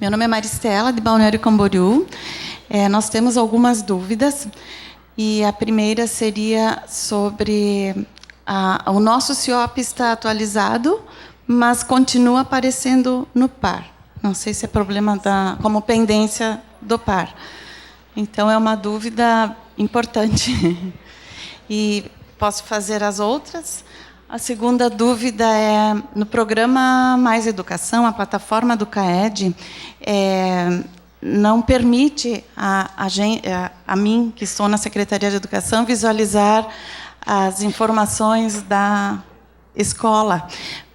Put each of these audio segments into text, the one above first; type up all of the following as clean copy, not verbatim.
Meu nome é Maristela, de Balneário Camboriú. Nós temos algumas dúvidas. E a primeira seria sobre... o nosso CIOP está atualizado, mas continua aparecendo no par. Não sei se é problema como pendência do par. Então, é uma dúvida importante. E posso fazer as outras? A segunda dúvida é, no programa Mais Educação, a plataforma do CAED, não permite a mim, que estou na Secretaria de Educação, visualizar as informações da escola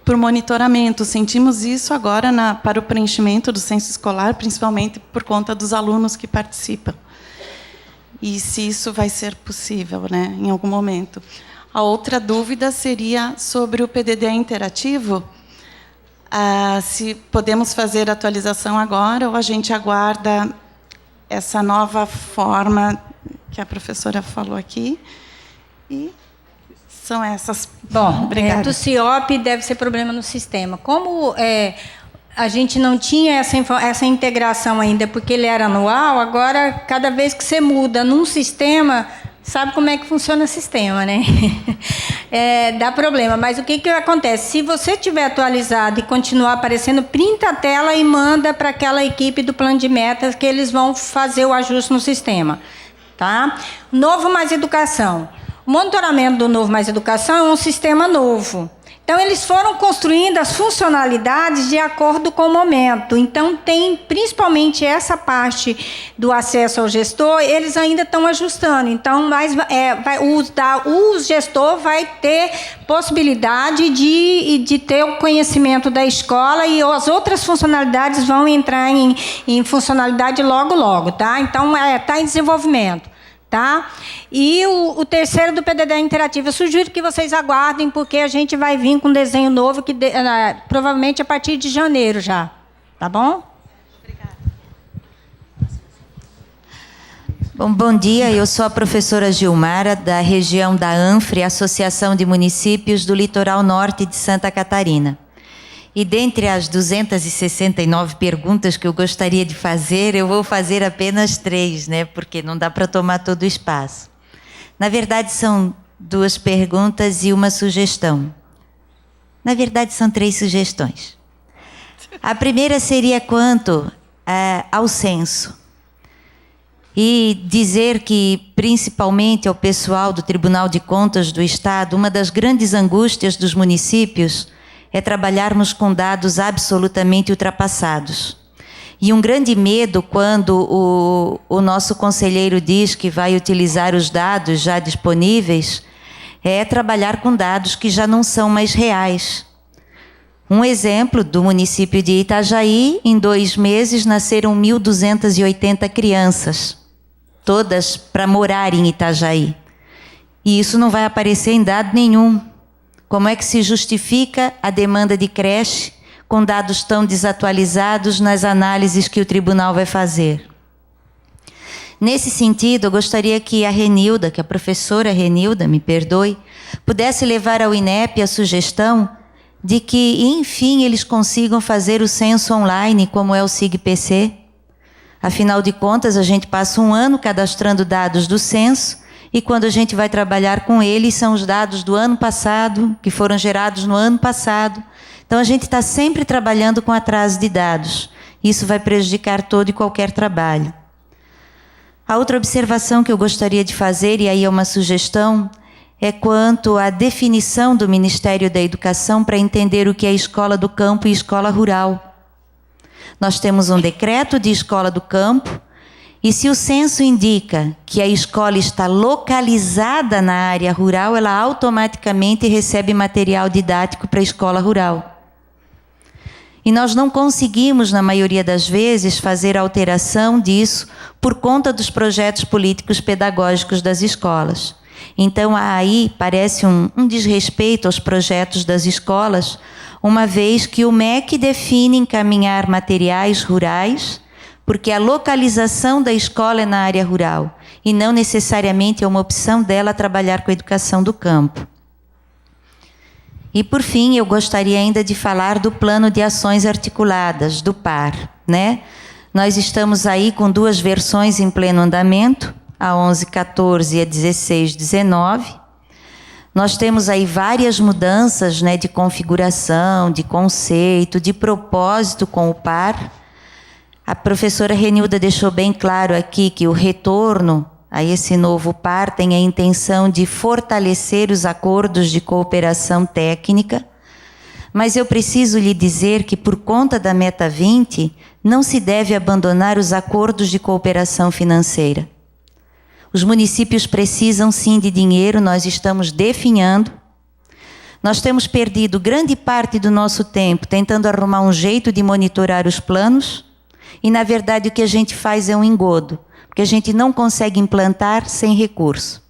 por monitoramento. Sentimos isso agora para o preenchimento do censo escolar, principalmente por conta dos alunos que participam. E se isso vai ser possível, né, em algum momento. A outra dúvida seria sobre o PDD interativo, se podemos fazer a atualização agora ou a gente aguarda essa nova forma que a professora falou aqui. E são essas. Bom, obrigada. Do CIOP deve ser problema no sistema. Como a gente não tinha essa integração ainda, porque ele era anual, agora, cada vez que você muda num sistema... Sabe como é que funciona o sistema, né? Dá problema. Mas o que acontece? Se você tiver atualizado e continuar aparecendo, printa a tela e manda para aquela equipe do plano de metas que eles vão fazer o ajuste no sistema. Tá? Novo Mais Educação. O monitoramento do Novo Mais Educação é um sistema novo. Então, eles foram construindo as funcionalidades de acordo com o momento. Então, tem principalmente essa parte do acesso ao gestor, eles ainda estão ajustando. Então, o gestor vai ter possibilidade de ter o conhecimento da escola e as outras funcionalidades vão entrar em funcionalidade logo, logo. Tá? Então, está em desenvolvimento. Tá? E o terceiro do PDD interativo, eu sugiro que vocês aguardem, porque a gente vai vir com um desenho novo, que provavelmente a partir de janeiro já. Tá bom? Obrigada. Bom dia, eu sou a professora Gilmara, da região da ANFRE, Associação de Municípios do Litoral Norte de Santa Catarina. E dentre as 269 perguntas que eu gostaria de fazer, eu vou fazer apenas 3, né? Porque não dá para tomar todo o espaço. Na verdade, são 2 perguntas e uma sugestão. Na verdade, são 3 sugestões. A primeira seria quanto ao censo. E dizer que, principalmente ao pessoal do Tribunal de Contas do Estado, uma das grandes angústias dos municípios é trabalharmos com dados absolutamente ultrapassados. E um grande medo quando o nosso conselheiro diz que vai utilizar os dados já disponíveis é trabalhar com dados que já não são mais reais. Um exemplo do município de Itajaí, em 2 meses nasceram 1.280 crianças, todas para morar em Itajaí. E isso não vai aparecer em dado nenhum. Como é que se justifica a demanda de creche com dados tão desatualizados nas análises que o tribunal vai fazer? Nesse sentido, eu gostaria que a Renilda, que a professora Renilda, me perdoe, pudesse levar ao INEP a sugestão de que, enfim, eles consigam fazer o censo online, como é o SIG-PC. Afinal de contas, a gente passa 1 ano cadastrando dados do censo, e quando a gente vai trabalhar com eles, são os dados do ano passado, que foram gerados no ano passado. Então, a gente está sempre trabalhando com atraso de dados. Isso vai prejudicar todo e qualquer trabalho. A outra observação que eu gostaria de fazer, e aí é uma sugestão, é quanto à definição do Ministério da Educação para entender o que é escola do campo e escola rural. Nós temos um decreto de escola do campo, e se o censo indica que a escola está localizada na área rural, ela automaticamente recebe material didático para a escola rural. E nós não conseguimos, na maioria das vezes, fazer alteração disso por conta dos projetos políticos pedagógicos das escolas. Então, aí parece um desrespeito aos projetos das escolas, uma vez que o MEC define encaminhar materiais rurais, porque a localização da escola é na área rural, e não necessariamente é uma opção dela trabalhar com a educação do campo. E, por fim, eu gostaria ainda de falar do Plano de Ações Articuladas, do PAR, né? Nós estamos aí com 2 versões em pleno andamento, a 11.14 e a 16.19. Nós temos aí várias mudanças, né, de configuração, de conceito, de propósito com o par. A professora Renilda deixou bem claro aqui que o retorno a esse novo par tem a intenção de fortalecer os acordos de cooperação técnica, mas eu preciso lhe dizer que, por conta da Meta 20, não se deve abandonar os acordos de cooperação financeira. Os municípios precisam sim de dinheiro, nós estamos definhando. Nós temos perdido grande parte do nosso tempo tentando arrumar um jeito de monitorar os planos, e na verdade o que a gente faz é um engodo, porque a gente não consegue implantar sem recurso.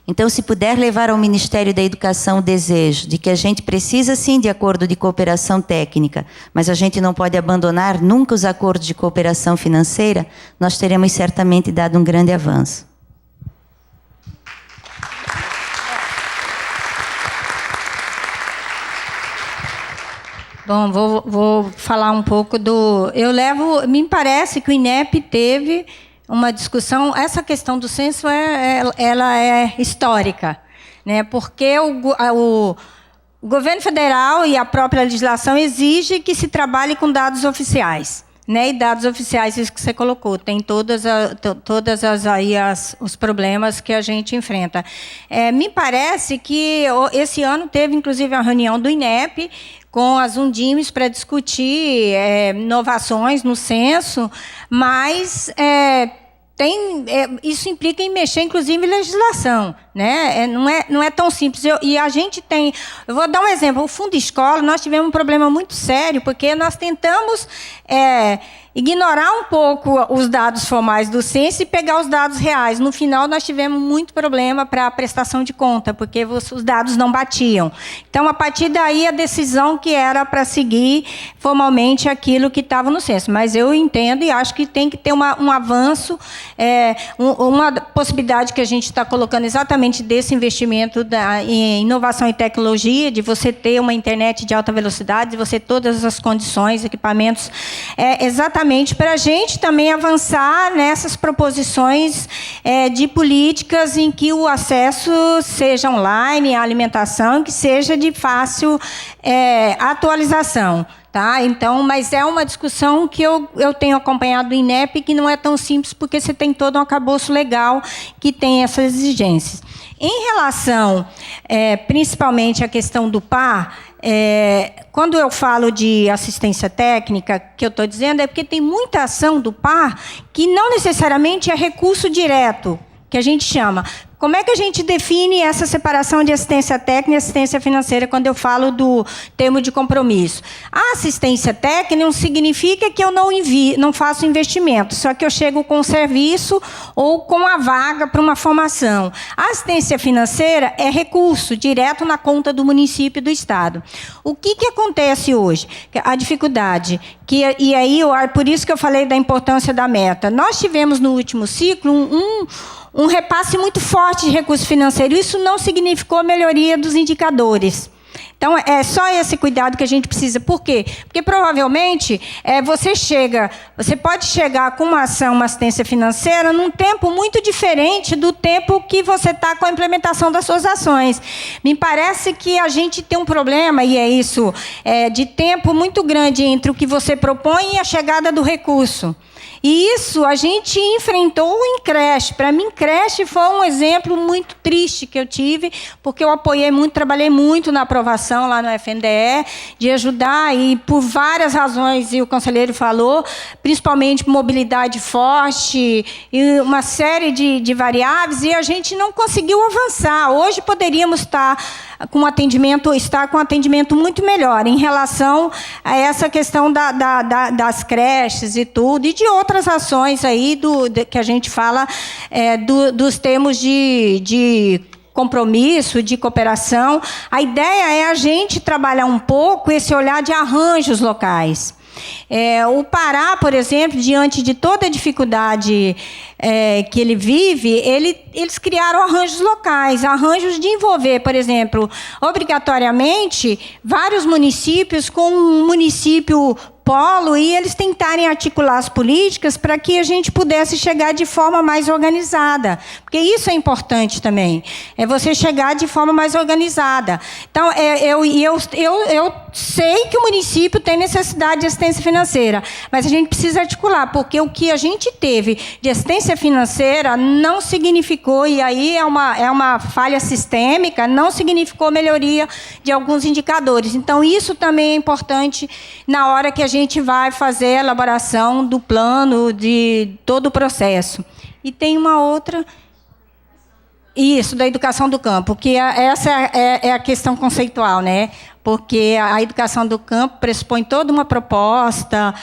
Então, se puder levar ao Ministério da Educação o desejo de que a gente precisa sim de acordo de cooperação técnica, mas a gente não pode abandonar nunca os acordos de cooperação financeira, nós teremos certamente dado um grande avanço. Bom, vou falar um pouco do... Me parece que o INEP teve uma discussão, essa questão do censo ela é histórica, né? Porque o governo federal e a própria legislação exige que se trabalhe com dados oficiais, né? E dados oficiais, isso que você colocou, tem todas os problemas que a gente enfrenta. Me parece que esse ano teve, inclusive, a reunião do INEP com as Undimes para discutir inovações no censo, mas isso implica em mexer, inclusive, em legislação, né? Não é tão simples. E a gente tem... Eu vou dar um exemplo. O Fundo Escola, nós tivemos um problema muito sério, porque nós tentamos ignorar um pouco os dados formais do censo e pegar os dados reais. No final, nós tivemos muito problema para a prestação de conta, porque os dados não batiam. Então, a partir daí, a decisão que era para seguir formalmente aquilo que estava no censo. Mas eu entendo e acho que tem que ter um avanço, uma possibilidade que a gente está colocando exatamente desse investimento em inovação e tecnologia, de você ter uma internet de alta velocidade, de você ter todas as condições, equipamentos, exatamente para a gente também avançar nessas proposições de políticas em que o acesso seja online, a alimentação, que seja de fácil atualização. Tá? Então, mas é uma discussão que eu tenho acompanhado do INEP, que não é tão simples, porque você tem todo um arcabouço legal que tem essas exigências. Em relação, principalmente, à questão do par, quando eu falo de assistência técnica, que eu estou dizendo, é porque tem muita ação do par que não necessariamente é recurso direto, que a gente chama. Como é que a gente define essa separação de assistência técnica e assistência financeira quando eu falo do termo de compromisso? A assistência técnica não significa que eu não faço investimento, só que eu chego com um serviço ou com a vaga para uma formação. A assistência financeira é recurso direto na conta do município e do Estado. O que acontece hoje? A dificuldade, e aí, por isso que eu falei da importância da meta. Nós tivemos no último ciclo um repasse muito forte de recurso financeiro. Isso não significou a melhoria dos indicadores. Então, é só esse cuidado que a gente precisa. Por quê? Porque, provavelmente, você pode chegar com uma ação, uma assistência financeira, num tempo muito diferente do tempo que você está com a implementação das suas ações. Me parece que a gente tem um problema, e é isso, de tempo muito grande entre o que você propõe e a chegada do recurso. E isso a gente enfrentou em creche. Para mim, creche foi um exemplo muito triste que eu tive, porque eu apoiei muito, trabalhei muito na aprovação lá no FNDE, de ajudar, e por várias razões, e o conselheiro falou, principalmente mobilidade forte, e uma série de variáveis, e a gente não conseguiu avançar. Hoje poderíamos estar com um atendimento muito melhor em relação a essa questão das creches e tudo, e de outras ações aí que a gente fala dos termos de compromisso, de cooperação. A ideia é a gente trabalhar um pouco esse olhar de arranjos locais. O Pará, por exemplo, diante de toda a dificuldade que ele vive, eles criaram arranjos locais, arranjos de envolver, por exemplo, obrigatoriamente, vários municípios com um município polo e eles tentarem articular as políticas para que a gente pudesse chegar de forma mais organizada. Porque isso é importante também, é você chegar de forma mais organizada. Então, eu sei que o município tem necessidade de assistência financeira, mas a gente precisa articular, porque o que a gente teve de assistência financeira não significou, e aí é uma falha sistêmica, não significou melhoria de alguns indicadores. Então, isso também é importante na hora que a gente vai fazer a elaboração do plano, de todo o processo. E tem uma outra... Isso, da educação do campo, que essa é a questão conceitual, né? Porque a educação do campo pressupõe toda uma proposta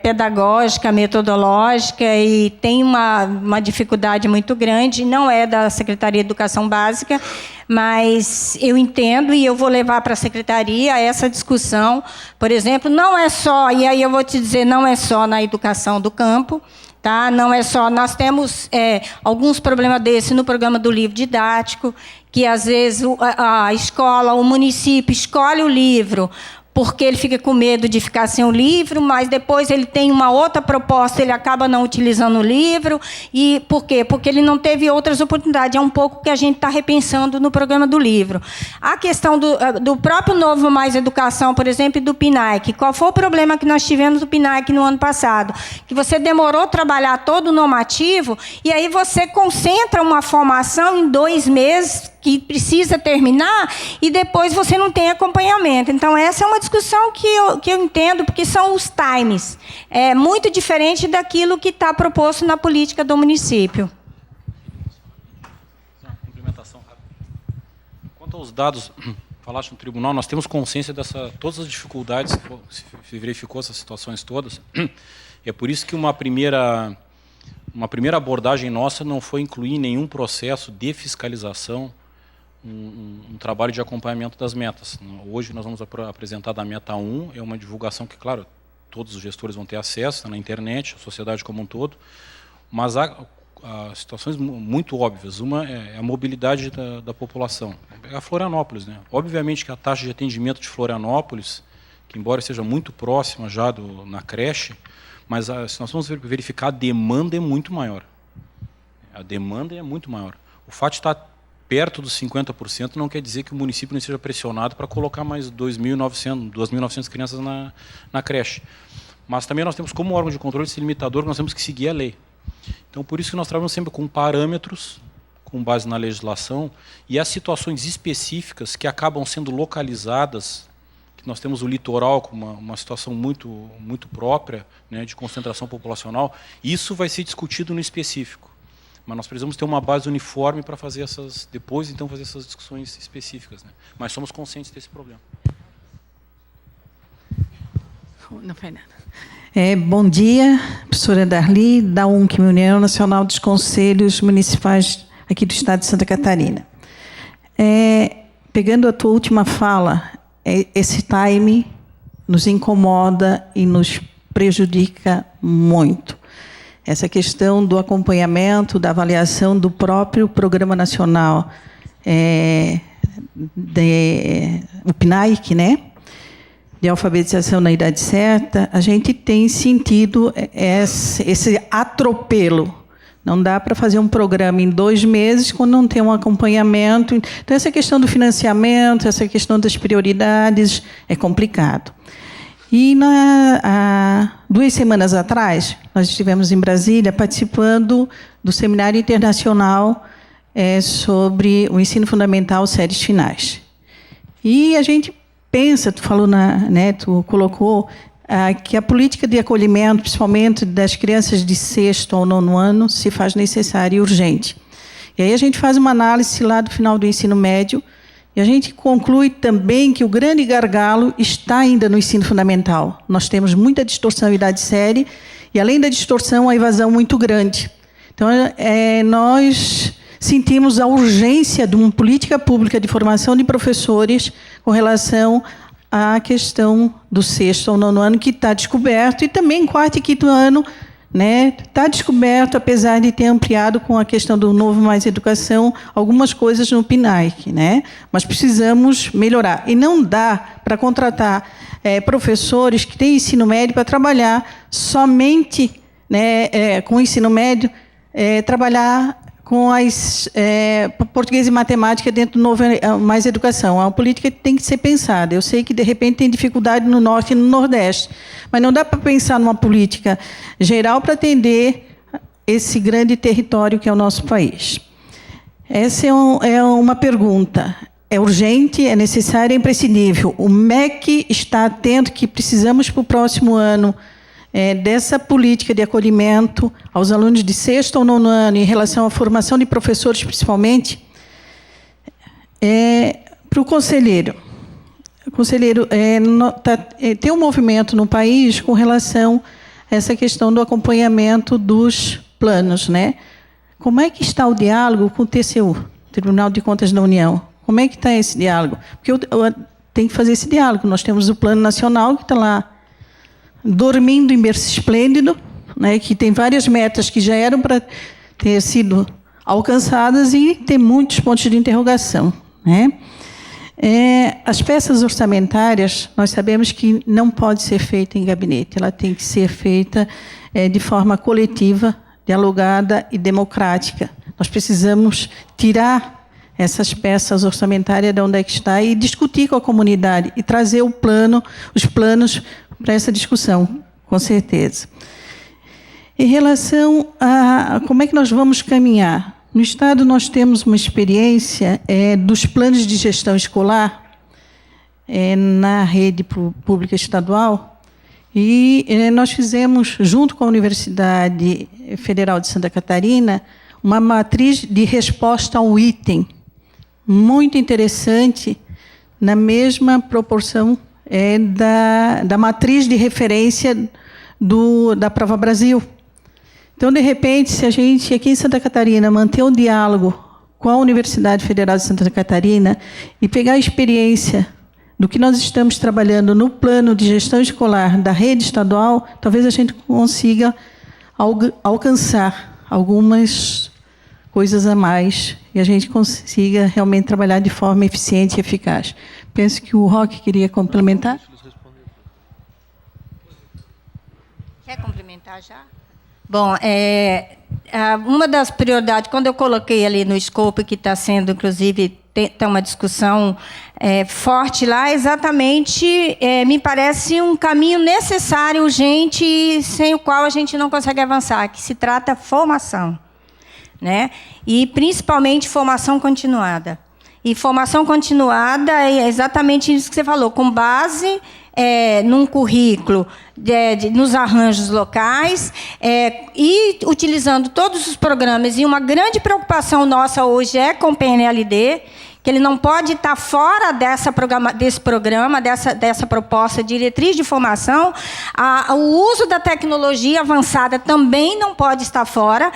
pedagógica, metodológica, e tem uma dificuldade muito grande, não é da Secretaria de Educação Básica, mas eu entendo e eu vou levar para a Secretaria essa discussão. Por exemplo, não é só, e aí eu vou te dizer, não é só na educação do campo, tá? Não é só, nós temos alguns problemas desses no programa do livro didático, que às vezes a escola, o município escolhe o livro porque ele fica com medo de ficar sem o livro, mas depois ele tem uma outra proposta, ele acaba não utilizando o livro. E por quê? Porque ele não teve outras oportunidades. É um pouco que a gente está repensando no programa do livro. A questão do próprio Novo Mais Educação, por exemplo, e do PNAEC. Qual foi o problema que nós tivemos do PNAEC no ano passado? Que você demorou a trabalhar todo o normativo, e aí você concentra uma formação em 2 meses, que precisa terminar, e depois você não tem acompanhamento. Então, essa é uma discussão que eu entendo, porque são os times. É muito diferente daquilo que está proposto na política do município. Uma complementação rápida. Quanto aos dados, falaste no tribunal, nós temos consciência dessa todas as dificuldades que se verificou, essas situações todas. É por isso que uma primeira abordagem nossa não foi incluir nenhum processo de fiscalização, um trabalho de acompanhamento das metas. Hoje nós vamos apresentar da meta 1, é uma divulgação que, claro, todos os gestores vão ter acesso na internet, a sociedade como um todo, mas há situações muito óbvias. Uma é a mobilidade da população. É a Florianópolis, né? Obviamente que a taxa de atendimento de Florianópolis, que embora seja muito próxima já na creche, mas se nós vamos verificar, a demanda é muito maior. A demanda é muito maior. O fato de estar perto dos 50% não quer dizer que o município não esteja pressionado para colocar mais 2.900 crianças na creche. Mas também nós temos, como órgão de controle, esse limitador, que nós temos que seguir a lei. Então, por isso que nós trabalhamos sempre com parâmetros, com base na legislação, e as situações específicas que acabam sendo localizadas, que nós temos o litoral com uma situação muito, muito própria, né, de concentração populacional, isso vai ser discutido no específico. Mas nós precisamos ter uma base uniforme para fazer depois, então, fazer essas discussões específicas, né? Mas somos conscientes desse problema. Não foi nada. Bom dia, professora Darli, da UNC, União Nacional dos Conselhos Municipais aqui do Estado de Santa Catarina. Pegando a tua última fala, esse time nos incomoda e nos prejudica muito. Essa questão do acompanhamento, da avaliação do próprio Programa Nacional, o PNAEC, né? De alfabetização na idade certa, a gente tem sentido esse atropelo. Não dá para fazer um programa em 2 meses quando não tem um acompanhamento. Então, essa questão do financiamento, essa questão das prioridades, é complicado. E, 2 semanas atrás, nós estivemos em Brasília participando do Seminário Internacional sobre o ensino fundamental, séries finais. E a gente pensa, tu falou, tu colocou, que a política de acolhimento, principalmente das crianças de 6º ao 9º ano, se faz necessária e urgente. E aí a gente faz uma análise lá do final do ensino médio, e a gente conclui também que o grande gargalo está ainda no ensino fundamental. Nós temos muita distorção em idade série, e além da distorção, a evasão muito grande. Então, nós sentimos a urgência de uma política pública de formação de professores com relação à questão do 6º ao 9º ano, que está descoberto, e também 4º e 5º ano né, está descoberto, apesar de ter ampliado com a questão do Novo Mais Educação, algumas coisas no PNAE, né, mas precisamos melhorar. E não dá para contratar professores que têm ensino médio para trabalhar somente, né, com o ensino médio, trabalhar com as português e matemática dentro do Novo Mais Educação. É uma política que tem que ser pensada. Eu sei que, de repente, tem dificuldade no Norte e no Nordeste, mas não dá para pensar numa política geral para atender esse grande território que é o nosso país. Essa é uma pergunta. É urgente, é necessário, é imprescindível. O MEC está atento que precisamos, para o próximo ano, dessa política de acolhimento aos alunos de 6º ou 9º ano, em relação à formação de professores, principalmente, para o conselheiro. O conselheiro, tem um movimento no país com relação a essa questão do acompanhamento dos planos, né? Como é que está o diálogo com o TCU, Tribunal de Contas da União? Como é que está esse diálogo? Porque eu tenho que fazer esse diálogo. Nós temos o Plano Nacional, que está lá dormindo em berço esplêndido, né, que tem várias metas que já eram para ter sido alcançadas e tem muitos pontos de interrogação, né? As peças orçamentárias, nós sabemos que não pode ser feita em gabinete, ela tem que ser feita de forma coletiva, dialogada e democrática. Nós precisamos tirar essas peças orçamentárias de onde é que está e discutir com a comunidade e trazer os planos para essa discussão, com certeza. Em relação a como é que nós vamos caminhar, no Estado nós temos uma experiência dos planos de gestão escolar na rede pública estadual, e nós fizemos, junto com a Universidade Federal de Santa Catarina, uma matriz de resposta ao item, muito interessante, na mesma proporção da matriz de referência da Prova Brasil. Então, de repente, se a gente, aqui em Santa Catarina, manter um diálogo com a Universidade Federal de Santa Catarina e pegar a experiência do que nós estamos trabalhando no plano de gestão escolar da rede estadual, talvez a gente consiga alcançar algumas coisas a mais e a gente consiga realmente trabalhar de forma eficiente e eficaz. Penso que o Roque queria complementar. Quer complementar já? Bom, uma das prioridades, quando eu coloquei ali no escopo, que está sendo, inclusive, tem uma discussão forte lá, exatamente, me parece um caminho necessário, urgente, sem o qual a gente não consegue avançar, que se trata formação, né? E, principalmente, formação continuada. E formação continuada é exatamente isso que você falou, com base num currículo, nos arranjos locais, e utilizando todos os programas. E uma grande preocupação nossa hoje é com o PNLD, que ele não pode estar fora desse programa, dessa proposta de diretriz de formação. O uso da tecnologia avançada também não pode estar fora.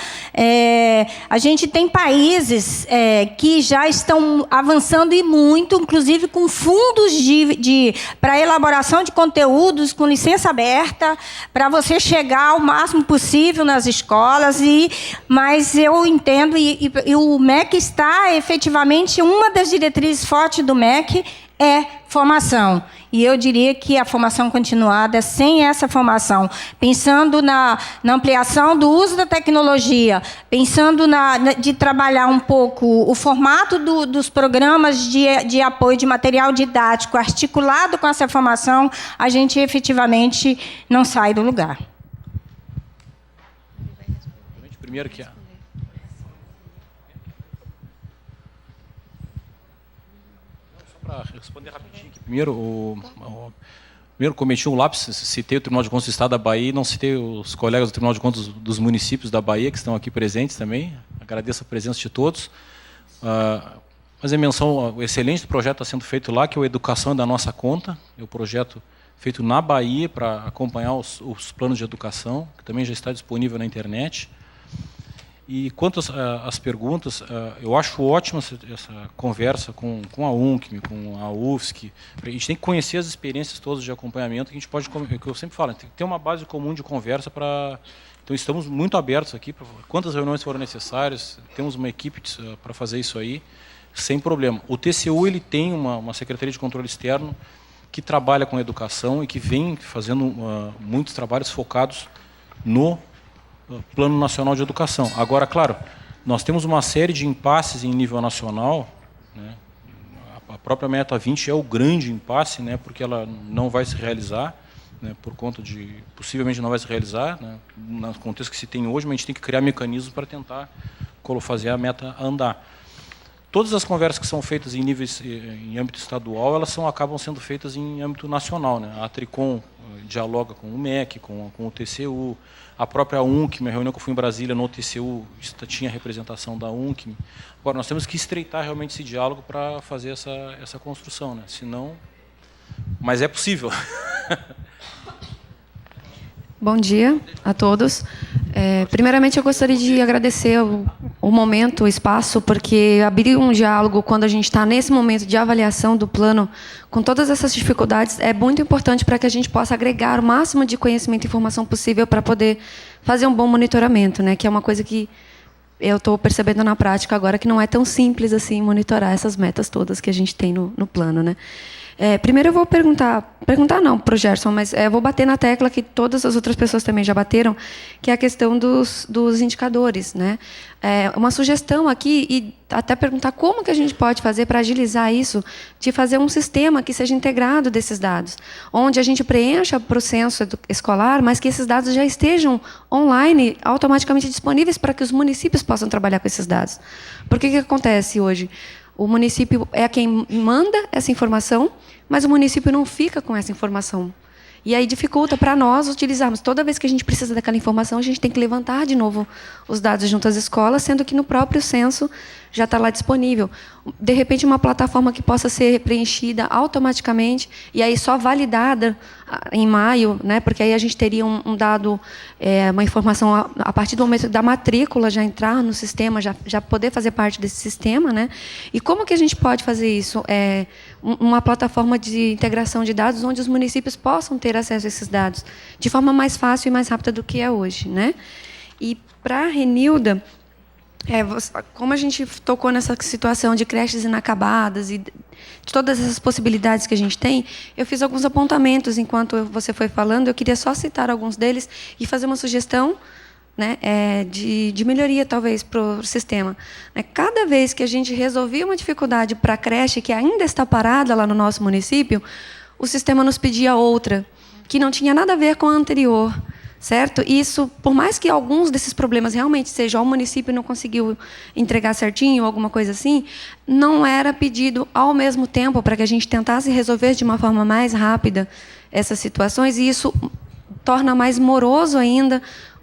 A gente tem países que já estão avançando e muito, inclusive com fundos para elaboração de conteúdos com licença aberta, para você chegar ao máximo possível nas escolas. Mas eu entendo, e o MEC está efetivamente uma das diretrizes fortes do MEC é formação. E eu diria que a formação continuada, sem essa formação, pensando na ampliação do uso da tecnologia, pensando de trabalhar um pouco o formato dos programas de apoio de material didático articulado com essa formação, a gente efetivamente não sai do lugar. Primeiro que para responder rapidinho aqui. Primeiro cometi um lápis, citei o Tribunal de Contas do Estado da Bahia e não citei os colegas do Tribunal de Contas dos municípios da Bahia, que estão aqui presentes também. Agradeço a presença de todos. Fazer menção ao excelente projeto que está sendo feito lá, que é o Educação da Nossa Conta. É o projeto feito na Bahia para acompanhar os planos de educação, que também já está disponível na internet. E quanto às perguntas, eu acho ótima essa conversa com a UNCM, com a UFSC. A gente tem que conhecer as experiências todas de acompanhamento, que a gente pode, que eu sempre falo, tem que ter uma base comum de conversa para... Então, estamos muito abertos aqui, para quantas reuniões forem necessárias, temos uma equipe para fazer isso aí, sem problema. O TCU ele tem uma Secretaria de Controle Externo que trabalha com educação e que vem fazendo muitos trabalhos focados no Plano Nacional de Educação. Agora, claro, nós temos uma série de impasses em nível nacional, né? A própria Meta 20 é o grande impasse, né? Porque ela não vai se realizar, né? Por conta de... Possivelmente não vai se realizar, né? No contexto que se tem hoje, mas a gente tem que criar mecanismos para tentar fazer a meta andar. Todas as conversas que são feitas em âmbito estadual, elas acabam sendo feitas em âmbito nacional, né? A Tricom dialoga com o MEC, com o TCU, a própria UNCM, a reunião que eu fui em Brasília, no TCU, tinha representação da UNCM. Agora, nós temos que estreitar realmente esse diálogo para fazer essa construção, né? Senão... Mas é possível. Bom dia a todos. Primeiramente, eu gostaria de agradecer o momento, o espaço, porque abrir um diálogo quando a gente está nesse momento de avaliação do plano, com todas essas dificuldades, é muito importante para que a gente possa agregar o máximo de conhecimento e informação possível para poder fazer um bom monitoramento, né? Que é uma coisa que eu estou percebendo na prática agora, que não é tão simples assim monitorar essas metas todas que a gente tem no plano, né? Primeiro eu vou perguntar não para o Gerson, mas eu vou bater na tecla que todas as outras pessoas também já bateram, que é a questão dos indicadores, né? Uma sugestão aqui, e até perguntar como que a gente pode fazer para agilizar isso, de fazer um sistema que seja integrado desses dados, onde a gente preencha para o censo escolar, mas que esses dados já estejam online, automaticamente disponíveis para que os municípios possam trabalhar com esses dados. Porque o que acontece hoje? O município é quem manda essa informação, mas o município não fica com essa informação. E aí dificulta para nós utilizarmos. Toda vez que a gente precisa daquela informação, a gente tem que levantar de novo os dados junto às escolas, sendo que no próprio censo já está lá disponível. De repente, uma plataforma que possa ser preenchida automaticamente e aí só validada em maio, né? Porque aí a gente teria um dado, uma informação a partir do momento da matrícula já entrar no sistema, já poder fazer parte desse sistema, né? E como que a gente pode fazer isso? Uma plataforma de integração de dados onde os municípios possam ter acesso a esses dados de forma mais fácil e mais rápida do que é hoje, né? E para a Renilda, como a gente tocou nessa situação de creches inacabadas e de todas essas possibilidades que a gente tem, eu fiz alguns apontamentos enquanto você foi falando. Eu queria só citar alguns deles e fazer uma sugestão, né, de melhoria, talvez, para o sistema. Cada vez que a gente resolvia uma dificuldade para a creche que ainda está parada lá no nosso município, o sistema nos pedia outra, que não tinha nada a ver com a anterior. Certo? Isso, por mais que alguns desses problemas realmente sejam o município não conseguiu entregar certinho, alguma coisa assim, não era pedido ao mesmo tempo para que a gente tentasse resolver de uma forma mais rápida essas situações, e isso torna mais moroso ainda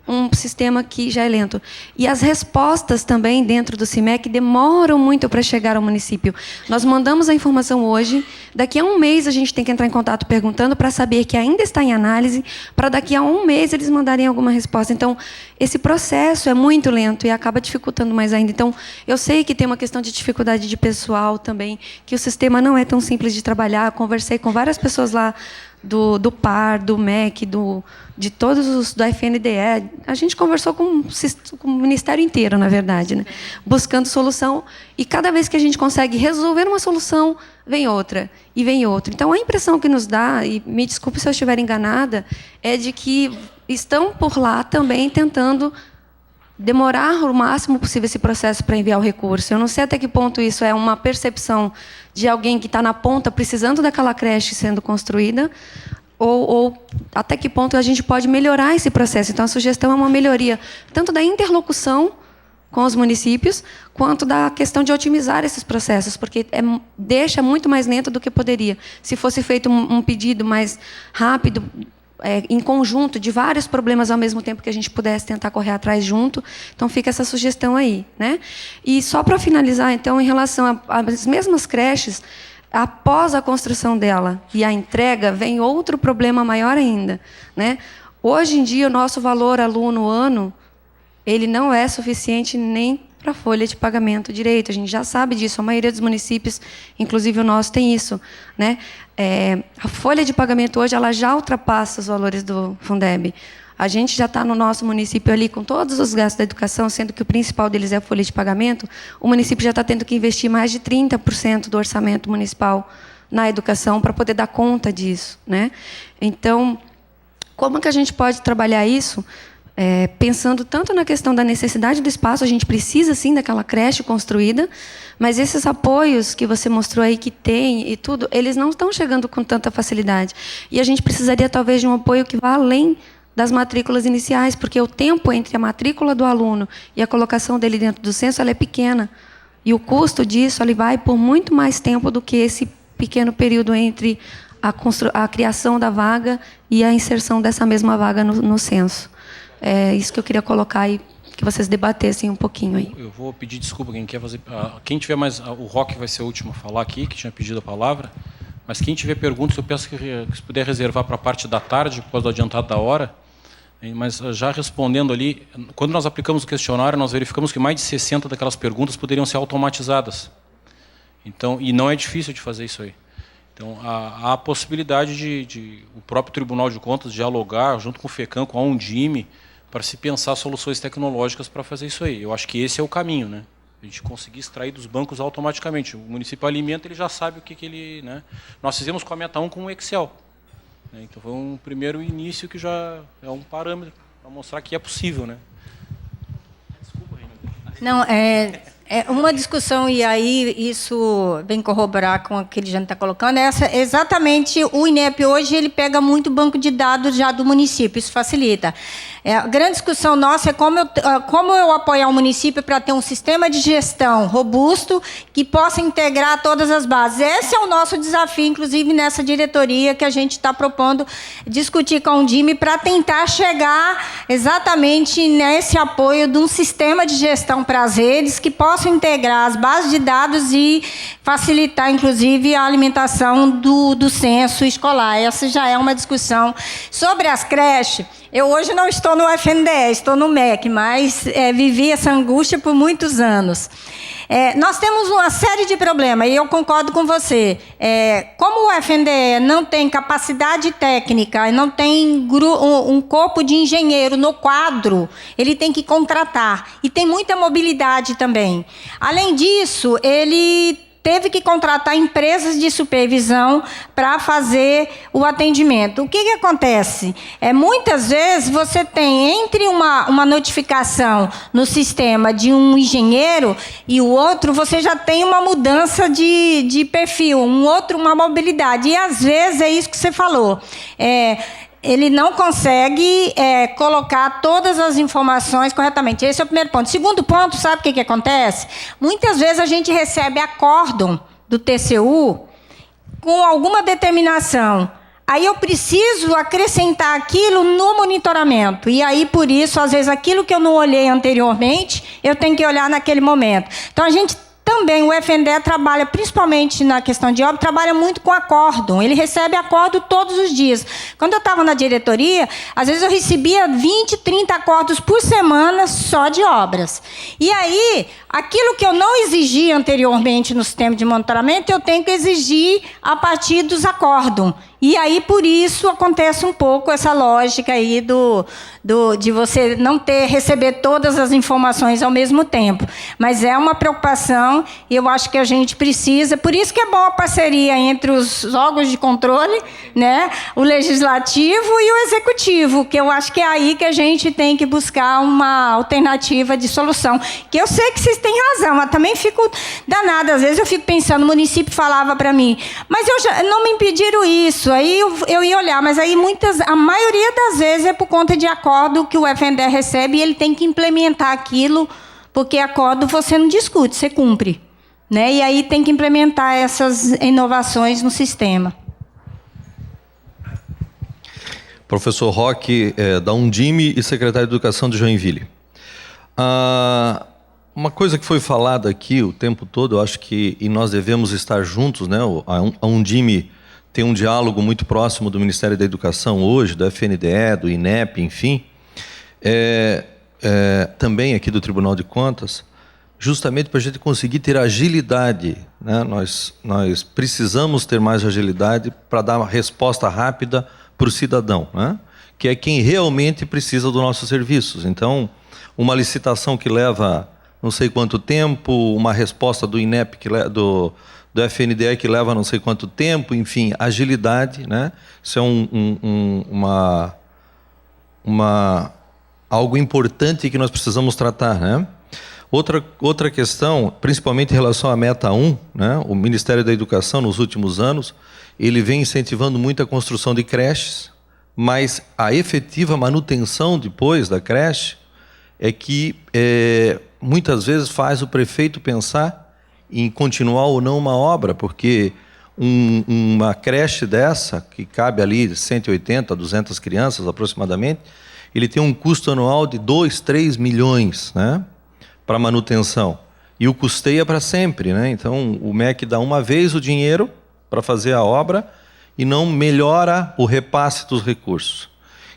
um sistema que já é lento. E as respostas também dentro do CIMEC demoram muito para chegar ao município. Nós mandamos a informação hoje, daqui a um mês a gente tem que entrar em contato perguntando para saber que ainda está em análise, para daqui a um mês eles mandarem alguma resposta. Então, esse processo é muito lento e acaba dificultando mais ainda. Então, eu sei que tem uma questão de dificuldade de pessoal também, que o sistema não é tão simples de trabalhar. Conversei com várias pessoas lá do PAR, do MEC, de todos os do FNDE. A gente conversou com o Ministério inteiro, na verdade, né? Buscando solução. E cada vez que a gente consegue resolver uma solução, vem outra, e vem outra. Então, a impressão que nos dá, e me desculpe se eu estiver enganada, é de que estão por lá também tentando demorar o máximo possível esse processo para enviar o recurso. Eu não sei até que ponto isso é uma percepção de alguém que está na ponta precisando daquela creche sendo construída, ou até que ponto a gente pode melhorar esse processo. Então, a sugestão é uma melhoria tanto da interlocução com os municípios, quanto da questão de otimizar esses processos, porque deixa muito mais lento do que poderia. Se fosse feito um pedido mais rápido, em conjunto, de vários problemas ao mesmo tempo que a gente pudesse tentar correr atrás junto. Então, fica essa sugestão aí, né? E só para finalizar, então, em relação às mesmas creches, após a construção dela e a entrega, vem outro problema maior ainda, né? Hoje em dia, o nosso valor aluno-ano ele não é suficiente nem para a folha de pagamento direito. A gente já sabe disso, a maioria dos municípios, inclusive o nosso, tem isso, né? A folha de pagamento hoje ela já ultrapassa os valores do Fundeb. A gente já está no nosso município ali com todos os gastos da educação, sendo que o principal deles é a folha de pagamento, o município já está tendo que investir mais de 30% do orçamento municipal na educação para poder dar conta disso, né? Então, como que a gente pode trabalhar isso? Pensando tanto na questão da necessidade do espaço, a gente precisa, sim, daquela creche construída, mas esses apoios que você mostrou aí que tem e tudo, eles não estão chegando com tanta facilidade. E a gente precisaria, talvez, de um apoio que vá além das matrículas iniciais, porque o tempo entre a matrícula do aluno e a colocação dele dentro do censo ela é pequena. E o custo disso ele vai por muito mais tempo do que esse pequeno período entre a criação da vaga e a inserção dessa mesma vaga no censo. É isso que eu queria colocar aí, que vocês debatessem um pouquinho aí. Eu vou pedir desculpa, quem quer fazer... Quem tiver mais... O Roque vai ser o último a falar aqui, que tinha pedido a palavra. Mas quem tiver perguntas, eu peço que se puder reservar para a parte da tarde, depois do adiantado da hora. Mas já respondendo ali, quando nós aplicamos o questionário, nós verificamos que mais de 60 daquelas perguntas poderiam ser automatizadas. Então, e não é difícil de fazer isso aí. Então, há a possibilidade de o próprio Tribunal de Contas dialogar junto com o FECAM, com a Undime, para se pensar soluções tecnológicas para fazer isso aí. Eu acho que esse é o caminho, né? A gente conseguir extrair dos bancos automaticamente. O município alimenta, ele já sabe o que ele... Né? Nós fizemos com a Meta 1 com o Excel. Então, foi um primeiro início que já é um parâmetro para mostrar que é possível, né? Desculpa, Reina. Não, é uma discussão, e aí isso vem corroborar com o que ele já está colocando, exatamente o INEP hoje ele pega muito banco de dados já do município, isso facilita. A grande discussão nossa é como eu apoiar o município para ter um sistema de gestão robusto que possa integrar todas as bases. Esse é o nosso desafio, inclusive nessa diretoria que a gente está propondo discutir com o Undime para tentar chegar exatamente nesse apoio de um sistema de gestão para as redes que possam integrar as bases de dados e facilitar, inclusive, a alimentação do censo escolar. Essa já é uma discussão. Sobre as creches, eu hoje não estou no FNDE, estou no MEC, mas vivi essa angústia por muitos anos. Nós temos uma série de problemas, e eu concordo com você. Como o FNDE não tem capacidade técnica, não tem um corpo de engenheiro no quadro, ele tem que contratar. E tem muita mobilidade também. Além disso, ele teve que contratar empresas de supervisão para fazer o atendimento. O que acontece? Muitas vezes você tem entre uma notificação no sistema de um engenheiro e o outro, você já tem uma mudança de perfil, uma mobilidade. E às vezes é isso que você falou. Ele não consegue colocar todas as informações corretamente. Esse é o primeiro ponto. Segundo ponto, sabe o que acontece? Muitas vezes a gente recebe acórdão do TCU com alguma determinação. Aí eu preciso acrescentar aquilo no monitoramento. E aí, por isso, às vezes, aquilo que eu não olhei anteriormente, eu tenho que olhar naquele momento. Então, a gente também, o FNDE trabalha, principalmente na questão de obra, trabalha muito com acórdão. Ele recebe acórdão todos os dias. Quando eu estava na diretoria, às vezes eu recebia 20, 30 acórdãos por semana só de obras. E aí, aquilo que eu não exigia anteriormente no sistema de monitoramento, eu tenho que exigir a partir dos acórdãos. E aí, por isso, acontece um pouco essa lógica aí de você não receber todas as informações ao mesmo tempo. Mas é uma preocupação e eu acho que a gente precisa... Por isso que é bom a parceria entre os órgãos de controle, né, o legislativo e o executivo, que eu acho que é aí que a gente tem que buscar uma alternativa de solução. Que eu sei que vocês têm razão, mas também fico danada. Às vezes eu fico pensando, o município falava para mim, mas não me impediram isso. Aí eu ia olhar, mas aí a maioria das vezes é por conta de acordo que o FNDE recebe e ele tem que implementar aquilo, porque acordo você não discute, você cumpre. Né? E aí tem que implementar essas inovações no sistema. Professor Roque, da Undime e secretário de Educação de Joinville. Uma coisa que foi falada aqui o tempo todo, eu acho que e nós devemos estar juntos, né? A Undime tem um diálogo muito próximo do Ministério da Educação hoje, do FNDE, do INEP, enfim. também aqui do Tribunal de Contas, justamente para a gente conseguir ter agilidade, né? Nós precisamos ter mais agilidade para dar uma resposta rápida para o cidadão, né? Que é quem realmente precisa dos nossos serviços. Então, uma licitação que leva não sei quanto tempo, uma resposta do INEP, do FNDE que leva não sei quanto tempo, enfim, agilidade, né? Isso é algo importante que nós precisamos tratar, né? Outra questão, principalmente em relação à meta 1, né? O Ministério da Educação, nos últimos anos, ele vem incentivando muito a construção de creches, mas a efetiva manutenção depois da creche é que muitas vezes faz o prefeito pensar em continuar ou não uma obra, porque uma creche dessa, que cabe ali 180, 200 crianças aproximadamente, ele tem um custo anual de 2, 3 milhões, né, para manutenção. E o custeia para sempre, né? Então, o MEC dá uma vez o dinheiro para fazer a obra e não melhora o repasse dos recursos.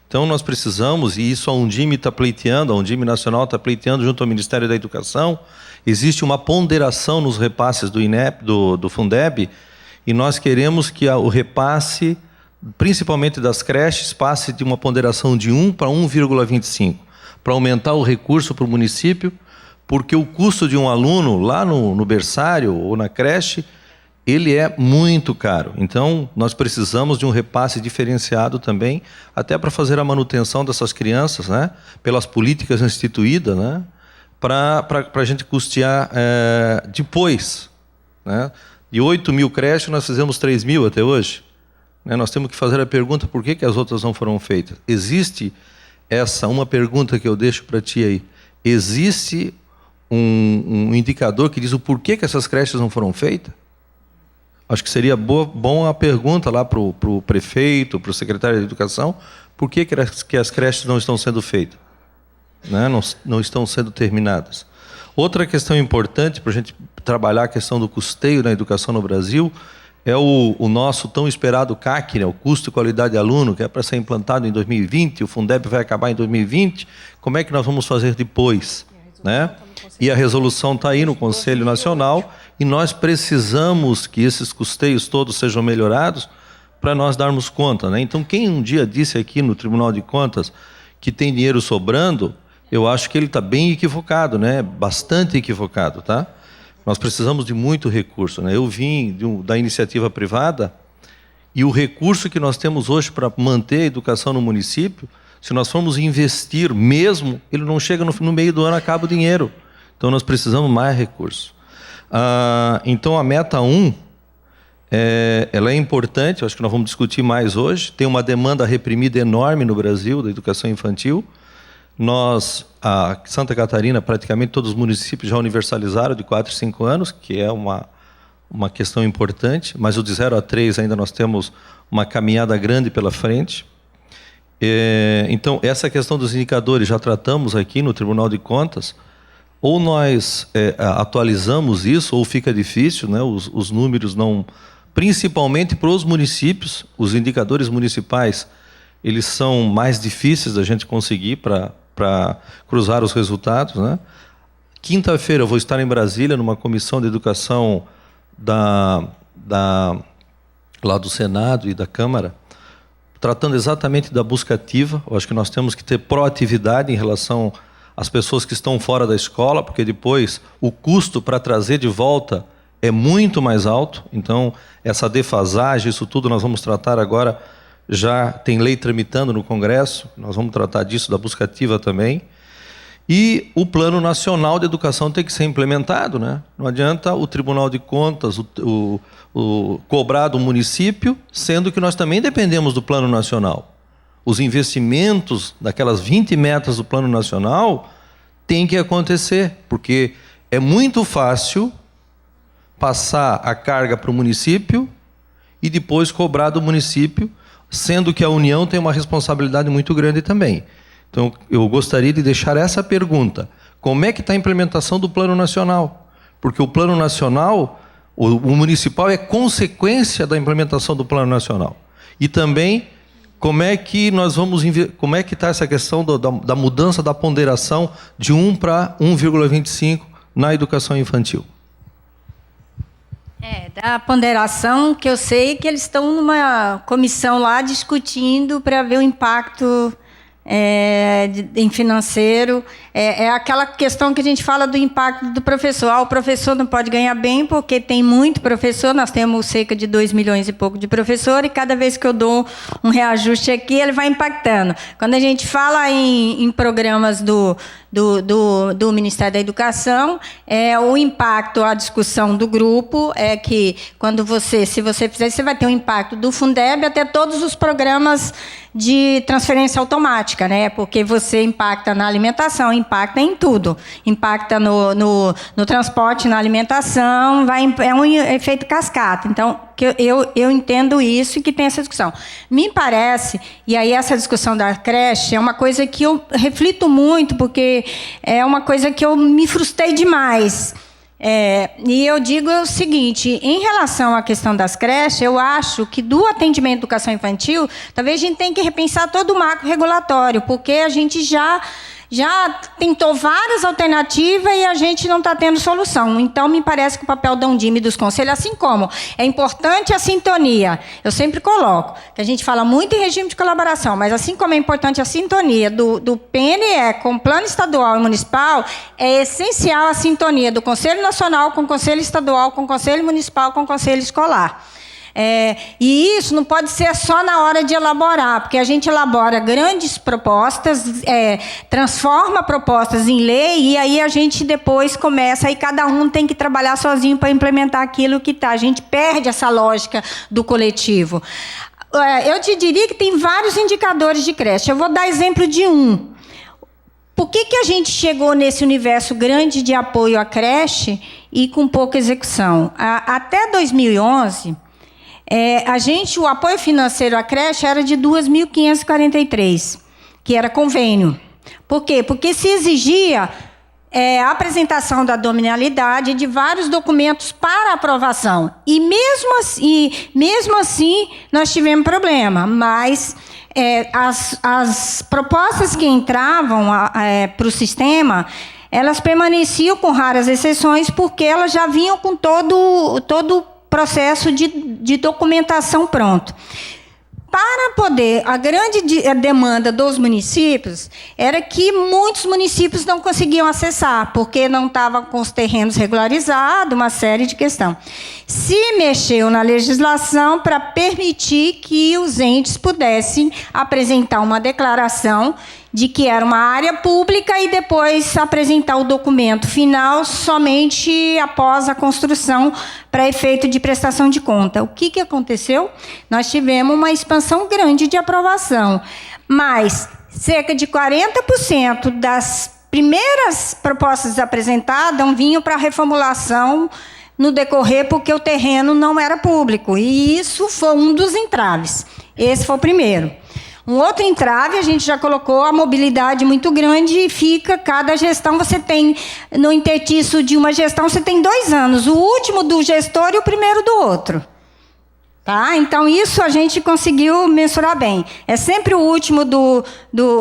Então, nós precisamos, e isso a Undime está pleiteando, a Undime Nacional está pleiteando junto ao Ministério da Educação, existe uma ponderação nos repasses do INEP, do Fundeb, e nós queremos que o repasse, principalmente das creches, passe de uma ponderação de 1 para 1,25, para aumentar o recurso para o município, porque o custo de um aluno lá no berçário ou na creche, ele é muito caro. Então, nós precisamos de um repasse diferenciado também, até para fazer a manutenção dessas crianças, né, pelas políticas instituídas, né, para a gente custear depois. Né. De 8 mil creches, nós fizemos 3 mil até hoje. Né. Nós temos que fazer a pergunta, por que as outras não foram feitas? Existe uma pergunta que eu deixo para ti aí. Existe um indicador que diz o porquê que essas creches não foram feitas? Acho que seria bom a pergunta lá para o prefeito, para o secretário de Educação, por que as creches não estão sendo feitas, né? Não estão sendo terminadas. Outra questão importante para a gente trabalhar a questão do custeio na educação no Brasil é o nosso tão esperado CAC, né? O custo e qualidade de aluno, que é para ser implantado em 2020, o Fundeb vai acabar em 2020, como é que nós vamos fazer depois? Né? E a resolução está aí no Conselho Nacional e nós precisamos que esses custeios todos sejam melhorados para nós darmos conta, né? Então, quem um dia disse aqui no Tribunal de Contas que tem dinheiro sobrando, eu acho que ele está bem equivocado, né? Bastante equivocado, tá? Nós precisamos de muito recurso, né? Eu vim da iniciativa privada e o recurso que nós temos hoje para manter a educação no município, se nós formos investir mesmo, ele não chega no meio do ano, acaba o dinheiro. Então, nós precisamos mais recursos. Então, a meta 1, ela é importante, eu acho que nós vamos discutir mais hoje. Tem uma demanda reprimida enorme no Brasil da educação infantil. Santa Catarina, praticamente todos os municípios já universalizaram de 4 e 5 anos, que é uma questão importante, mas o de 0 a 3 ainda nós temos uma caminhada grande pela frente. Então, essa questão dos indicadores já tratamos aqui no Tribunal de Contas. Ou nós atualizamos isso, ou fica difícil, né? Os números não... Principalmente para os municípios, os indicadores municipais, eles são mais difíceis da gente conseguir para cruzar os resultados, né? Quinta-feira eu vou estar em Brasília, numa comissão de educação lá do Senado e da Câmara, tratando exatamente da busca ativa. Eu acho que nós temos que ter proatividade em relação às pessoas que estão fora da escola, porque depois o custo para trazer de volta é muito mais alto. Então, essa defasagem, isso tudo nós vamos tratar agora. Já tem lei tramitando no Congresso, nós vamos tratar disso, da busca ativa também. E o Plano Nacional de Educação tem que ser implementado, né? Não adianta o Tribunal de Contas cobrar do município, sendo que nós também dependemos do Plano Nacional. Os investimentos daquelas 20 metas do Plano Nacional têm que acontecer, porque é muito fácil passar a carga para o município e depois cobrar do município, sendo que a União tem uma responsabilidade muito grande também. Então, eu gostaria de deixar essa pergunta. Como é que está a implementação do Plano Nacional? Porque o Plano Nacional, o municipal é consequência da implementação do Plano Nacional. E também como é que nós vamos, como é que está essa questão da mudança da ponderação de 1 para 1,25 na educação infantil? Da ponderação, que eu sei que eles estão numa comissão lá discutindo para ver o impacto em financeiro. É aquela questão que a gente fala do impacto do professor. O professor não pode ganhar bem porque tem muito professor, nós temos cerca de 2 milhões e pouco de professor, e cada vez que eu dou um reajuste aqui, ele vai impactando. Quando a gente fala em programas do Ministério da Educação, o impacto, a discussão do grupo é que, se você fizer, você vai ter um impacto do Fundeb até todos os programas de transferência automática, né? Porque você impacta na alimentação, impacta em tudo. Impacta no transporte, na alimentação, é um efeito cascata. Então, eu entendo isso e que tem essa discussão. Me parece, e aí essa discussão da creche é uma coisa que eu reflito muito, porque é uma coisa que eu me frustrei demais. E eu digo o seguinte, em relação à questão das creches, eu acho que do atendimento à educação infantil, talvez a gente tenha que repensar todo o marco regulatório, porque a gente já tentou várias alternativas e a gente não está tendo solução. Então, me parece que o papel da Undime e dos conselhos, assim como é importante a sintonia, eu sempre coloco, que a gente fala muito em regime de colaboração, mas assim como é importante a sintonia do PNE com o plano estadual e municipal, é essencial a sintonia do Conselho Nacional com o Conselho Estadual, com o Conselho Municipal, com o Conselho Escolar. E isso não pode ser só na hora de elaborar, porque a gente elabora grandes propostas, transforma propostas em lei, e aí a gente depois começa, aí cada um tem que trabalhar sozinho para implementar aquilo que está. A gente perde essa lógica do coletivo. Eu te diria que tem vários indicadores de creche. Eu vou dar exemplo de um. Por que a gente chegou nesse universo grande de apoio à creche e com pouca execução? Até 2011... o apoio financeiro à creche era de 2.543, que era convênio. Por quê? Porque se exigia a apresentação da nominalidade de vários documentos para aprovação. E mesmo assim nós tivemos problema, mas as propostas que entravam para o sistema, elas permaneciam com raras exceções, porque elas já vinham com todo o processo de documentação pronto. Para poder, a grande demanda dos municípios era que muitos municípios não conseguiam acessar, porque não estavam com os terrenos regularizados, uma série de questões. Se mexeu na legislação para permitir que os entes pudessem apresentar uma declaração de que era uma área pública e depois apresentar o documento final somente após a construção para efeito de prestação de conta. O que aconteceu? Nós tivemos uma expansão grande de aprovação, mas cerca de 40% das primeiras propostas apresentadas vinham para reformulação no decorrer, porque o terreno não era público, e isso foi um dos entraves. Esse foi o primeiro. Um outro entrave, a gente já colocou a mobilidade muito grande, e fica, cada gestão, você tem, no intertício de uma gestão, você tem 2 anos, o último do gestor e o primeiro do outro. Tá? Então, isso a gente conseguiu mensurar bem. É sempre o último do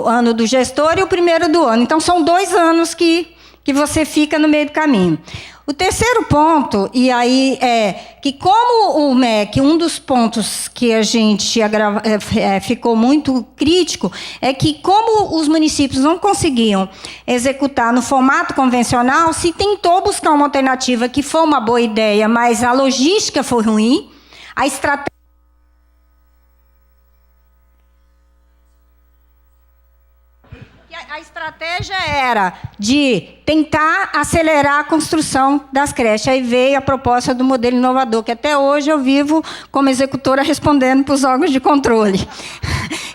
ano do gestor e o primeiro do ano. Então, são 2 anos que você fica no meio do caminho. O terceiro ponto, e aí que como o MEC, um dos pontos que a gente ficou muito crítico, é que como os municípios não conseguiam executar no formato convencional, se tentou buscar uma alternativa que foi uma boa ideia, mas a logística foi ruim, a estratégia... A estratégia era de tentar acelerar a construção das creches. Aí veio a proposta do modelo inovador, que até hoje eu vivo como executora respondendo para os órgãos de controle.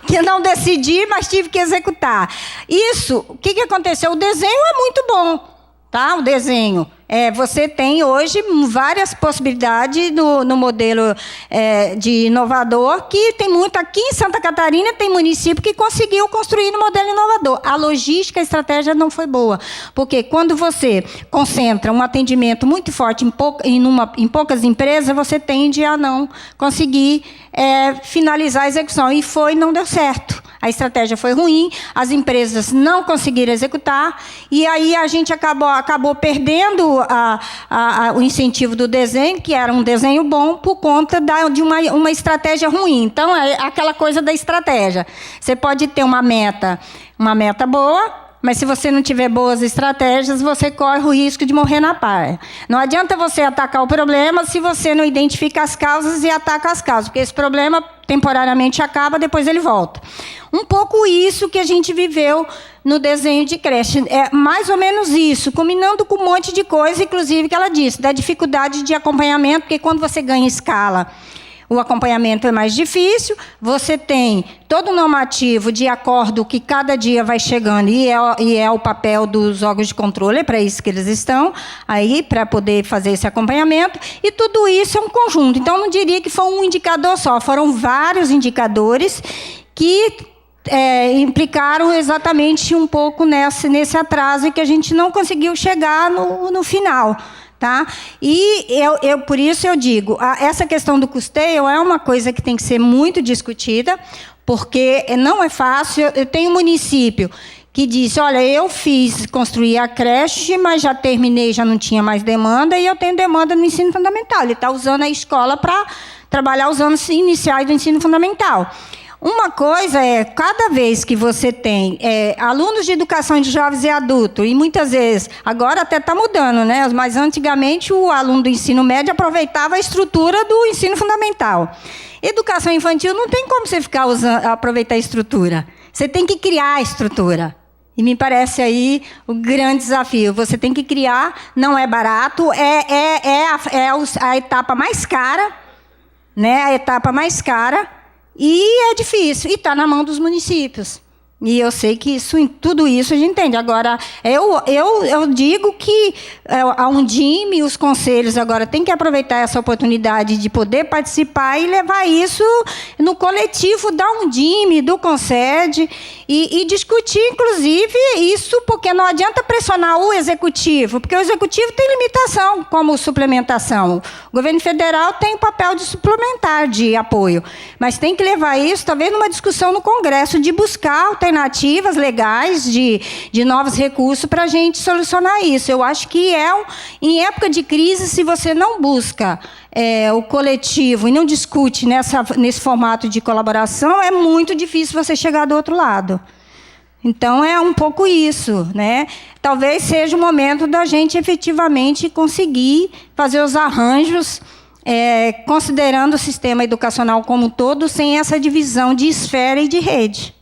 Que eu não decidi, mas tive que executar. Isso, o que aconteceu? O desenho é muito bom, tá? O desenho Você tem hoje várias possibilidades no modelo de inovador, que tem muito aqui em Santa Catarina, tem município que conseguiu construir no modelo inovador. A logística, a estratégia não foi boa, porque quando você concentra um atendimento muito forte em poucas empresas, você tende a não conseguir finalizar a execução. E não deu certo. A estratégia foi ruim, as empresas não conseguiram executar, e aí a gente acabou perdendo o incentivo do desenho, que era um desenho bom, por conta de uma estratégia ruim. Então, é aquela coisa da estratégia. Você pode ter uma meta boa, mas se você não tiver boas estratégias, você corre o risco de morrer na praia. Não adianta você atacar o problema se você não identifica as causas e ataca as causas, porque esse problema temporariamente acaba, depois ele volta. Um pouco isso que a gente viveu no desenho de creche. É mais ou menos isso, combinando com um monte de coisa, inclusive que ela disse, da dificuldade de acompanhamento, porque quando você ganha escala, o acompanhamento é mais difícil, você tem todo o normativo de acordo que cada dia vai chegando, e é o papel dos órgãos de controle, é para isso que eles estão aí, para poder fazer esse acompanhamento, e tudo isso é um conjunto. Então, não diria que foi um indicador só, foram vários indicadores que implicaram exatamente um pouco nesse atraso, e que a gente não conseguiu chegar no final. Tá? E por isso eu digo, essa questão do custeio é uma coisa que tem que ser muito discutida, porque não é fácil. Eu tenho um município que disse, olha, eu construí a creche, mas já terminei, já não tinha mais demanda, e eu tenho demanda no ensino fundamental. Ele está usando a escola para trabalhar os anos iniciais do ensino fundamental. Uma coisa cada vez que você tem alunos de educação de jovens e adultos, e muitas vezes, agora até está mudando, né? Mas antigamente o aluno do ensino médio aproveitava a estrutura do ensino fundamental. Educação infantil não tem como você ficar aproveitar a estrutura. Você tem que criar a estrutura. E me parece aí o grande desafio. Você tem que criar, não é barato, a etapa mais cara, né? A etapa mais cara. E é difícil, e está na mão dos municípios. E eu sei que tudo isso a gente entende. Agora, eu digo que a Undime e os conselhos agora têm que aproveitar essa oportunidade de poder participar e levar isso no coletivo da Undime, do Concede, e discutir, inclusive, isso, porque não adianta pressionar o executivo, porque o executivo tem limitação, como suplementação. O governo federal tem o papel de suplementar, de apoio, mas tem que levar isso, talvez, numa discussão no Congresso, de buscar alternativas legais de novos recursos para a gente solucionar isso. Eu acho que em época de crise, se você não busca o coletivo e não discute nesse formato de colaboração, é muito difícil você chegar do outro lado. Então, é um pouco isso, né? Talvez seja o momento da gente efetivamente conseguir fazer os arranjos, considerando o sistema educacional como um todo, sem essa divisão de esfera e de rede.